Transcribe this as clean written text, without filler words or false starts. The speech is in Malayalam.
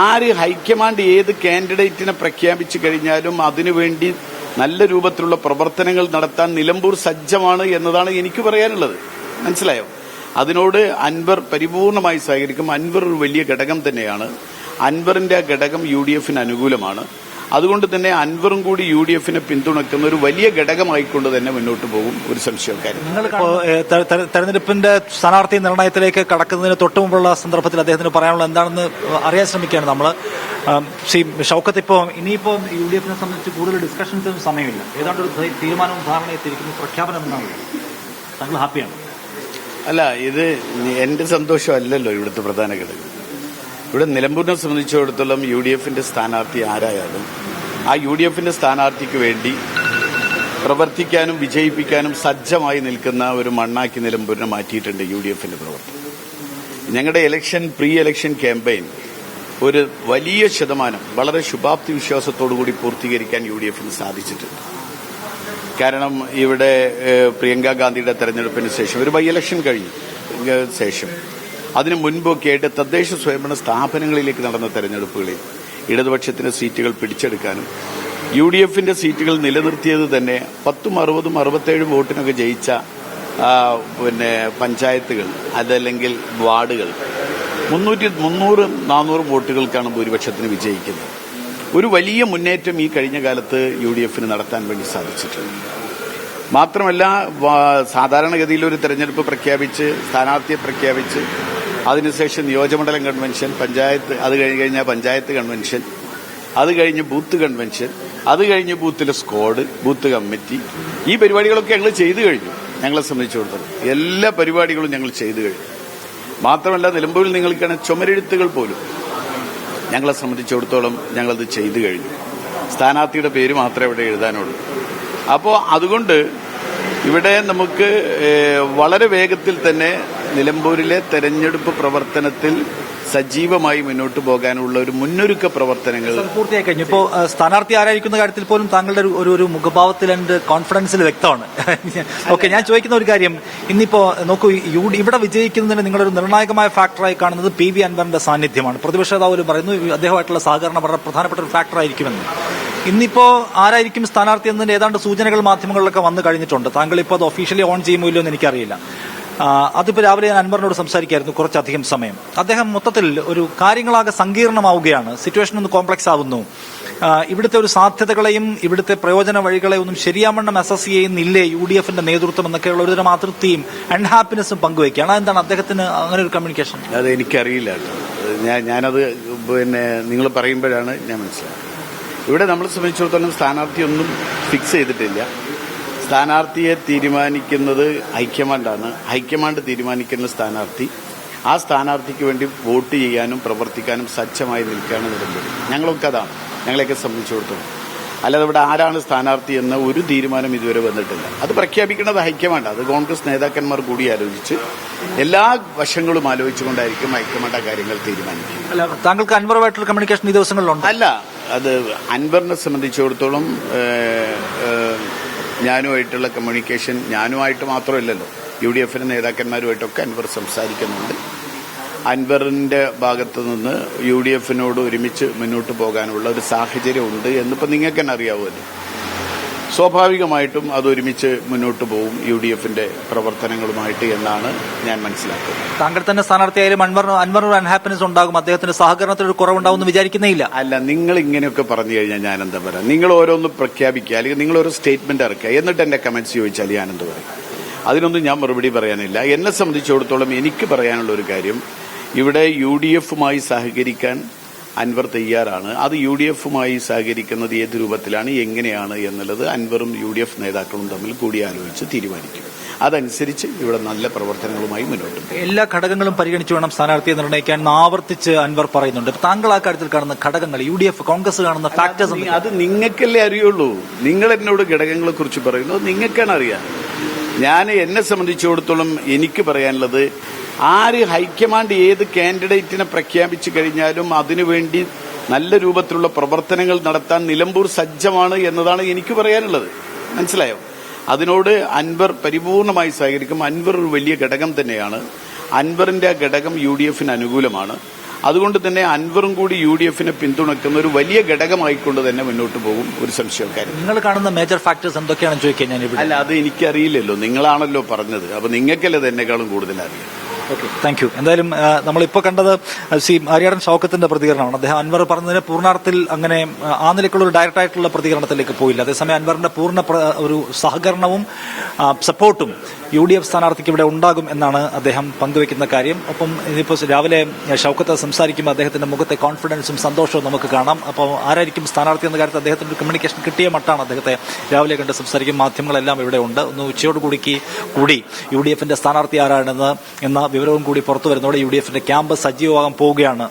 ആര് ഹൈക്കമാൻഡ് ഏത് കാൻഡിഡേറ്റിനെ പ്രഖ്യാപിച്ചു കഴിഞ്ഞാലും അതിനുവേണ്ടി നല്ല രൂപത്തിലുള്ള പ്രവർത്തനങ്ങൾ നടത്താൻ നിലമ്പൂർ സജ്ജമാണ് എന്നതാണ് എനിക്ക് പറയാനുള്ളത്. മനസ്സിലായോ? അതിനോട് അൻവർ പരിപൂർണമായി സഹകരിക്കും. അൻവർ ഒരു വലിയ ഘടകം തന്നെയാണ്. അൻവറിന്റെ ഘടകം UDF അനുകൂലമാണ്. അതുകൊണ്ട് തന്നെ അൻവറും കൂടി UDF പിന്തുണക്കുന്ന ഒരു വലിയ ഘടകമായിക്കൊണ്ട് തന്നെ മുന്നോട്ട് പോകും. ഒരു സംശയക്കാരും. തെരഞ്ഞെടുപ്പിന്റെ സ്ഥാനാർത്ഥി നിർണയത്തിലേക്ക് കടക്കുന്നതിന് തൊട്ടുമുമ്പുള്ള സന്ദർഭത്തിൽ അദ്ദേഹത്തിന് പറയാനുള്ള എന്താണെന്ന് അറിയാൻ ശ്രമിക്കുകയാണ് നമ്മൾ. ശ്രീ ഷൌക്കത്ത്, ഇനിയിപ്പോ UDF സംബന്ധിച്ച് കൂടുതൽ ഡിസ്കഷൻസിനും സമയമില്ല. ഏതാണ്ട് ഒരു തീരുമാനവും ധാരണയെത്തിയിരിക്കുന്നു. പ്രഖ്യാപനം എന്നാണ്. താങ്കൾ ഹാപ്പിയാണ്? അല്ല, ഇത് എന്റെ സന്തോഷമല്ലല്ലോ ഇവിടുത്തെ പ്രധാന ഘടകം. ഇവിടെ നിലമ്പൂരിനെ സംബന്ധിച്ചിടത്തോളം UDF സ്ഥാനാർത്ഥി ആരായാലും ആ UDF സ്ഥാനാർത്ഥിക്ക് വേണ്ടി പ്രവർത്തിക്കാനും വിജയിപ്പിക്കാനും സജ്ജമായി നിൽക്കുന്ന ഒരു മണ്ണാക്കി നിലമ്പൂരിനെ മാറ്റിയിട്ടുണ്ട് UDF പ്രവർത്തനം. ഞങ്ങളുടെ പ്രീ ഇലക്ഷൻ ക്യാമ്പയിൻ ഒരു വലിയ ശതമാനം വളരെ ശുഭാപ്തി വിശ്വാസത്തോടുകൂടി പൂർത്തീകരിക്കാൻ UDF സാധിച്ചിട്ടുണ്ട്. കാരണം ഇവിടെ പ്രിയങ്ക ഗാന്ധിയുടെ തെരഞ്ഞെടുപ്പിന് ശേഷം ഒരു ബൈ ഇലക്ഷൻ കഴിഞ്ഞ ശേഷം അതിനു മുൻപൊക്കെ ആയിട്ട് തദ്ദേശ സ്വയംഭരണ സ്ഥാപനങ്ങളിലേക്ക് നടന്ന തെരഞ്ഞെടുപ്പുകളിൽ ഇടതുപക്ഷത്തിന് സീറ്റുകൾ പിടിച്ചെടുക്കാനും UDF സീറ്റുകൾ നിലനിർത്തിയത് തന്നെ 10, 60, 67 വോട്ടിനൊക്കെ ജയിച്ച പഞ്ചായത്തുകൾ അതല്ലെങ്കിൽ വാർഡുകൾ 300, 400 വോട്ടുകൾക്കാണ് ഭൂരിപക്ഷത്തിന് വിജയിക്കുന്നത്. ഒരു വലിയ മുന്നേറ്റം ഈ കഴിഞ്ഞ കാലത്ത് UDF നടത്താൻ വേണ്ടി സാധിച്ചിട്ടുണ്ട്. മാത്രമല്ല, സാധാരണഗതിയിൽ ഒരു തെരഞ്ഞെടുപ്പ് പ്രഖ്യാപിച്ച് സ്ഥാനാർത്ഥിയെ പ്രഖ്യാപിച്ച് അതിനുശേഷം നിയോജകമണ്ഡലം കൺവെൻഷൻ, പഞ്ചായത്ത്, അത് കഴിഞ്ഞ പഞ്ചായത്ത് കൺവെൻഷൻ, അത് കഴിഞ്ഞ് ബൂത്ത് കൺവെൻഷൻ, അത് കഴിഞ്ഞ് ബൂത്തിലെ സ്ക്വാഡ്, ബൂത്ത് കമ്മിറ്റി, ഈ പരിപാടികളൊക്കെ ഞങ്ങൾ ചെയ്തു കഴിഞ്ഞു. ഞങ്ങളെ സംബന്ധിച്ചിടത്തോളം എല്ലാ പരിപാടികളും ഞങ്ങൾ ചെയ്തു കഴിഞ്ഞു. മാത്രമല്ല, നിലമ്പൂരിൽ നിങ്ങൾക്കാണ് ചുമരെഴുത്തുകൾ പോലും ഞങ്ങളെ സംബന്ധിച്ചിടത്തോളം ഞങ്ങളത് ചെയ്തു കഴിഞ്ഞു. സ്ഥാനാർത്ഥിയുടെ പേര് മാത്രമേ ഇവിടെ എഴുതാനുള്ളൂ. അപ്പോൾ അതുകൊണ്ട് ഇവിടെ നമുക്ക് വളരെ വേഗത്തിൽ തന്നെ നിലമ്പൂരിലെ തെരഞ്ഞെടുപ്പ് പ്രവർത്തനത്തിൽ സജീവമായി മുന്നോട്ട് പോകാനുള്ള ഒരു മുന്നൊരുക്ക പ്രവർത്തനങ്ങൾ പൂർത്തിയായി കഴിഞ്ഞു. ഇപ്പോൾ സ്ഥാനാർത്ഥി ആരായിരിക്കുന്ന കാര്യത്തിൽ പോലും താങ്കളുടെ ഒരു മുഖഭാവത്തിൽ ആൻഡ് കോൺഫിഡൻസിൽ വ്യക്തമാണ്. ഓക്കെ, ഞാൻ ചോദിക്കുന്ന ഒരു കാര്യം, ഇന്നിപ്പോ നോക്കൂ, ഇവിടെ വിജയിക്കുന്നതിന് നിങ്ങളൊരു നിർണായകമായ ഫാക്ടറായി കാണുന്നത് PV അൻവറിന്റെ സാന്നിധ്യമാണ്. പ്രതിപക്ഷ നേതാവ് പറയുന്നു അദ്ദേഹമായിട്ടുള്ള സഹകരണം വളരെ പ്രധാനപ്പെട്ട ഒരു ഫാക്ടറായിരിക്കുമെന്ന്. ഇന്നിപ്പോ ആരായിരിക്കും സ്ഥാനാർത്ഥി എന്നതിന്റെ ഏതാണ്ട് സൂചനകൾ മാധ്യമങ്ങളിലൊക്കെ വന്നു കഴിഞ്ഞിട്ടുണ്ട്. താങ്കൾ ഇപ്പോൾ അത് ഒഫീഷ്യലി ഓൺ ചെയ്യുമോ ഇല്ലയോ എന്ന് എനിക്കറിയില്ല. അതിപ്പോ രാവിലെ ഞാൻ അൻവറിനോട് സംസാരിക്കായിരുന്നു കുറച്ചധികം സമയം. അദ്ദേഹം മൊത്തത്തിൽ ഒരു കാര്യങ്ങളാകെ സങ്കീർണമാവുകയാണ്, സിറ്റുവേഷൻ ഒന്ന് കോംപ്ലക്സ് ആവുന്നു, ഇവിടുത്തെ ഒരു സാധ്യതകളെയും ഇവിടുത്തെ പ്രയോജന വഴികളെ ഒന്നും ശരിയാവണ്ണം അസസ് ചെയ്യുന്നില്ലേ UDF നേതൃത്വം എന്നൊക്കെയുള്ള ഒരുതരം അതൃപ്തിയും അൺഹാപ്പിനെസ്സും പങ്കുവയ്ക്കുകയാണ്. അതെന്താണ് അദ്ദേഹത്തിന് അങ്ങനെ ഒരു കമ്മ്യൂണിക്കേഷൻ? അത് എനിക്കറിയില്ല. ഞാനത് നിങ്ങൾ പറയുമ്പോഴാണ് ഞാൻ മനസ്സിലാക്കുന്നത്. ഇവിടെ നമ്മളെ സംബന്ധിച്ചിടത്തോളം സ്ഥാനാർത്ഥിയൊന്നും ഫിക്സ് ചെയ്തിട്ടില്ല. സ്ഥാനാർത്ഥിയെ തീരുമാനിക്കുന്നത് ഹൈക്കമാൻഡാണ്. ഹൈക്കമാൻഡ് തീരുമാനിക്കുന്ന സ്ഥാനാർത്ഥി, ആ സ്ഥാനാർത്ഥിക്ക് വേണ്ടി വോട്ട് ചെയ്യാനും പ്രവർത്തിക്കാനും സജ്ജമായി നിൽക്കുകയാണ് നിലമ്പൂർ. ഞങ്ങളൊക്കെ അതാണ് ഞങ്ങളെയൊക്കെ സംബന്ധിച്ചിടത്തോളം. അല്ലാതെ ഇവിടെ ആരാണ് സ്ഥാനാർത്ഥി എന്ന ഒരു തീരുമാനം ഇതുവരെ വന്നിട്ടില്ല. അത് പ്രഖ്യാപിക്കുന്നത് ഹൈക്കമാൻഡ്. അത് കോൺഗ്രസ് നേതാക്കന്മാർ കൂടി ആലോചിച്ച് എല്ലാ വശങ്ങളും ആലോചിച്ചുകൊണ്ടായിരിക്കും ഹൈക്കമാൻഡ് ആ കാര്യങ്ങൾ തീരുമാനിക്കും. അല്ല, താങ്കൾക്ക് അൻവറുമായിട്ടുള്ള കമ്മ്യൂണിക്കേഷൻ ഈ ദിവസങ്ങളിലുണ്ട്? അല്ല, അത് അൻവറിനെ സംബന്ധിച്ചിടത്തോളം ഞാനുമായിട്ടുള്ള കമ്മ്യൂണിക്കേഷൻ ഞാനുമായിട്ട് മാത്രമല്ലല്ലോ, UDF നേതാക്കന്മാരുമായിട്ടൊക്കെ അൻവർ സംസാരിക്കുന്നുണ്ട്. അൻവറിന്റെ ഭാഗത്തു നിന്ന് UDF ഒരുമിച്ച് മുന്നോട്ട് പോകാനുള്ള ഒരു സാഹചര്യം ഉണ്ട് എന്നിപ്പോൾ നിങ്ങൾക്ക് തന്നെ അറിയാവുമല്ലോ. സ്വാഭാവികമായിട്ടും അതൊരുമിച്ച് മുന്നോട്ട് പോകും UDF പ്രവർത്തനങ്ങളുമായിട്ട് എന്നാണ് ഞാൻ മനസ്സിലാക്കുന്നത്. താങ്കൾ തന്നെ സ്ഥാനാർത്ഥിയായാലും അൻവർ അൺഹാപ്പിനെസ് ഉണ്ടാകും, അദ്ദേഹത്തിന്റെ സഹകരണത്തിൽ ഒരു കുറവുണ്ടാവും എന്ന് വിചാരിക്കുന്നില്ല? അല്ല, നിങ്ങൾ ഇങ്ങനെയൊക്കെ പറഞ്ഞു കഴിഞ്ഞാൽ ഞാൻ എന്താ പറയാ, നിങ്ങൾ ഓരോന്ന് പ്രഖ്യാപിക്കുക അല്ലെങ്കിൽ നിങ്ങൾ ഒരു സ്റ്റേറ്റ്മെന്റ് ഇറക്കുക, എന്നിട്ട് എന്റെ കമന്റ്സ് ചോദിച്ചാൽ ഞാൻ എന്ത് പറയും? അതിനൊന്നും ഞാൻ മറുപടി പറയാനില്ല. എന്നെ സംബന്ധിച്ചിടത്തോളം എനിക്ക് പറയാനുള്ള ഒരു കാര്യം, ഇവിടെ UDF സഹകരിക്കാൻ അൻവർ തയ്യാറാണ്. അത് UDF സഹകരിക്കുന്നത് ഏത് രൂപത്തിലാണ്, എങ്ങനെയാണ് എന്നുള്ളത് അൻവറും UDF നേതാക്കളും തമ്മിൽ കൂടിയാലോചിച്ച് തീരുമാനിക്കും. അതനുസരിച്ച് ഇവിടെ നല്ല പ്രവർത്തനങ്ങളുമായി മുന്നോട്ട് പോകും. എല്ലാ ഘടകങ്ങളും പരിഗണിച്ചു വേണം സ്ഥാനാർത്ഥിയെ നിർണ്ണയിക്കാൻ ആവർത്തിച്ച് അൻവർ പറയുന്നുണ്ട്. താങ്കൾ ആ കാര്യത്തിൽ കാണുന്ന ഘടകങ്ങൾ, UDF കോൺഗ്രസ് കാണുന്ന ഫാക്ടേഴ്സ്, അത് നിങ്ങൾക്കല്ലേ അറിയുള്ളൂ. നിങ്ങൾ എന്നോട് ഘടകങ്ങളെ കുറിച്ച് പറയുന്നത് നിങ്ങൾക്കാണ് അറിയാം. എന്നെ സംബന്ധിച്ചിടത്തോളം എനിക്ക് പറയാനുള്ളത്, ആര് ഹൈക്കമാൻഡ് ഏത് കാൻഡിഡേറ്റിനെ പ്രഖ്യാപിച്ചു കഴിഞ്ഞാലും അതിനുവേണ്ടി നല്ല രൂപത്തിലുള്ള പ്രവർത്തനങ്ങൾ നടത്താൻ നിലമ്പൂർ സജ്ജമാണ് എന്നതാണ് എനിക്ക് പറയാനുള്ളത്. മനസ്സിലായോ? അതിനോട് അൻവർ പരിപൂർണമായി സഹകരിക്കും. അൻവർ ഒരു വലിയ ഘടകം തന്നെയാണ്. അൻവറിന്റെ ഘടകം UDF അനുകൂലമാണ്. അതുകൊണ്ട് തന്നെ അൻവറും കൂടി UDF-നെ പിന്തുണക്കുന്ന ഒരു വലിയ ഘടകമായിക്കൊണ്ട് തന്നെ മുന്നോട്ട് പോകും, ഒരു സംശയക്കാരും. നിങ്ങൾ കാണുന്ന മേജർ ഫാക്ടേഴ്സ് എന്തൊക്കെയാണെന്ന് ചോദിക്കാൻ ഞാൻ ഇവിടെ. അല്ല, അത് എനിക്കറിയില്ലല്ലോ, നിങ്ങളാണല്ലോ പറഞ്ഞത്. അപ്പൊ നിങ്ങൾക്കല്ലേ എന്നെക്കാളും കൂടുതൽ അറിയാം. Okay, thank you. എന്തായാലും നമ്മളിപ്പോൾ കണ്ടത് ആര്യാടൻ ഷൗക്കത്തിന്റെ പ്രതികരണമാണ്. അദ്ദേഹം അൻവർ പറഞ്ഞതിന് പൂർണ്ണാർത്ഥത്തിൽ അങ്ങനെ ആ നിലയ്ക്കുള്ള ഒരു ഡയറക്റ്റ് ആയിട്ടുള്ള പ്രതികരണത്തിലേക്ക് പോയില്ല. അതേസമയം അൻവറിന്റെ പൂർണ്ണ ഒരു സഹകരണവും സപ്പോർട്ടും UDF സ്ഥാനാർത്ഥിക്ക് ഇവിടെ ഉണ്ടാകും എന്നാണ് അദ്ദേഹം പങ്കുവെക്കുന്ന കാര്യം. ഒപ്പം ഇതിപ്പോൾ രാവിലെ ഷൗക്കത്ത് സംസാരിക്കുമ്പോൾ അദ്ദേഹത്തിന്റെ മുഖത്തെ കോൺഫിഡൻസും സന്തോഷവും നമുക്ക് കാണാം. അപ്പോൾ ആരായിരിക്കും സ്ഥാനാർത്ഥി എന്ന കാര്യത്തിൽ അദ്ദേഹത്തിന്റെ ഒരു കമ്മ്യൂണിക്കേഷൻ കിട്ടിയ മട്ടാണ് അദ്ദേഹത്തെ രാവിലെ കണ്ട് സംസാരിക്കും. മാധ്യമങ്ങളെല്ലാം ഇവിടെ ഉണ്ട്. ഒന്ന് ഉച്ചയോട് കൂടി UDF-ന്റെ സ്ഥാനാർത്ഥി ആരാണെന്ന് എന്ന വിവരവും കൂടി പുറത്തു വരുന്നതോടെ UDF-ന്റെ ക്യാമ്പ് സജീവമാകാൻ പോവുകയാണ്.